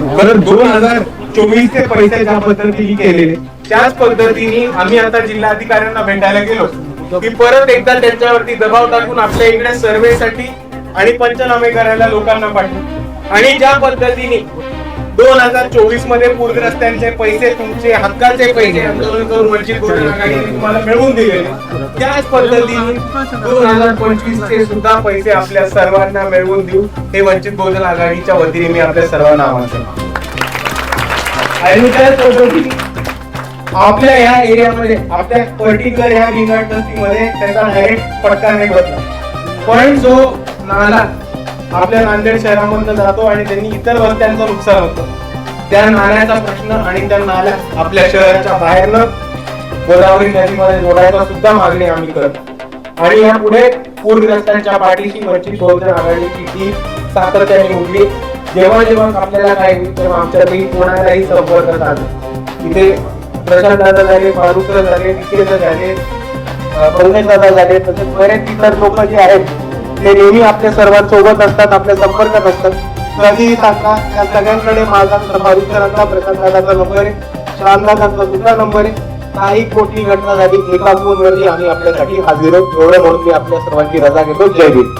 बरं 2024 चे पैसे ज्या पद्धतीने केलेले त्याच पद्धतीने आम्ही आता जिल्हाधिकाऱ्यांना भेटायला गेलो की परत एकदा त्यांच्यावरती दबाव टाकून आपल्या इकडे सर्वेसाठी आणि पंचनामे करायला लोकांना पाठवू आणि ज्या पद्धतीने 2024 मध्ये पूरग्रस्तांचे पैसे तुमचे हक्काचे पैसे आंदोलन करून वंचित बहुजन आघाडीने तुम्हाला मिळवून दिलेले त्याच पद्धतीने 2025 चे सुद्धा पैसे आपल्या सर्वांना मिळवून देऊ हे वंचित बहुजन आघाडीच्या वतीने मी आपल्या सर्वांना आवाहन करतो. आणि त्याच पद्धतीने आपल्या ह्या एरियामध्ये आपल्या पर्टिक्युलर ह्या भिंगाट वस्तीमध्ये त्याचा डायरेक्ट फटका नाही बसला पण जो नाला आपल्या नांदेड शहरामधून जातो आणि त्यांनी इतर वस्त्यांचं नुकसान होतं त्या नाल्याचा प्रश्न आणि त्या नाल्या आपल्या शहराच्या बाहेरनं गोदावरी नदीमध्ये जोडायचा सुद्धा मागणी आम्ही करतो. आणि यापुढे पूरग्रस्तांच्या पाठीशी वंचित बहुजन आघाडीची टीम सातत्याने उठली. जेव्हा जेव्हा आपल्याला काय होईल तेव्हा आमच्याकडे कोणालाही संपर्क साधा. इथे प्रशांत दादा झाले, फारुख झाले, निकेश झाले, पंकज दादा झाले, तसेच बरेच इतर लोक जे आहेत ते नेहमी आपल्या सर्वांसोबत असतात, आपल्या संपर्कात असतात. कधीही सांगा त्या सगळ्यांकडे माझा फारुख सरांचा, प्रशांत दादाचा नंबर आहे, श्याम दादांचा सुद्धा नंबर आहे. काही कोटी घटना झाली एका फोनवरती आम्ही आपल्यासाठी हाजीर आहोत. एवढं म्हणून मी आपल्या सर्वांची रजा घेतो. जय हिंद.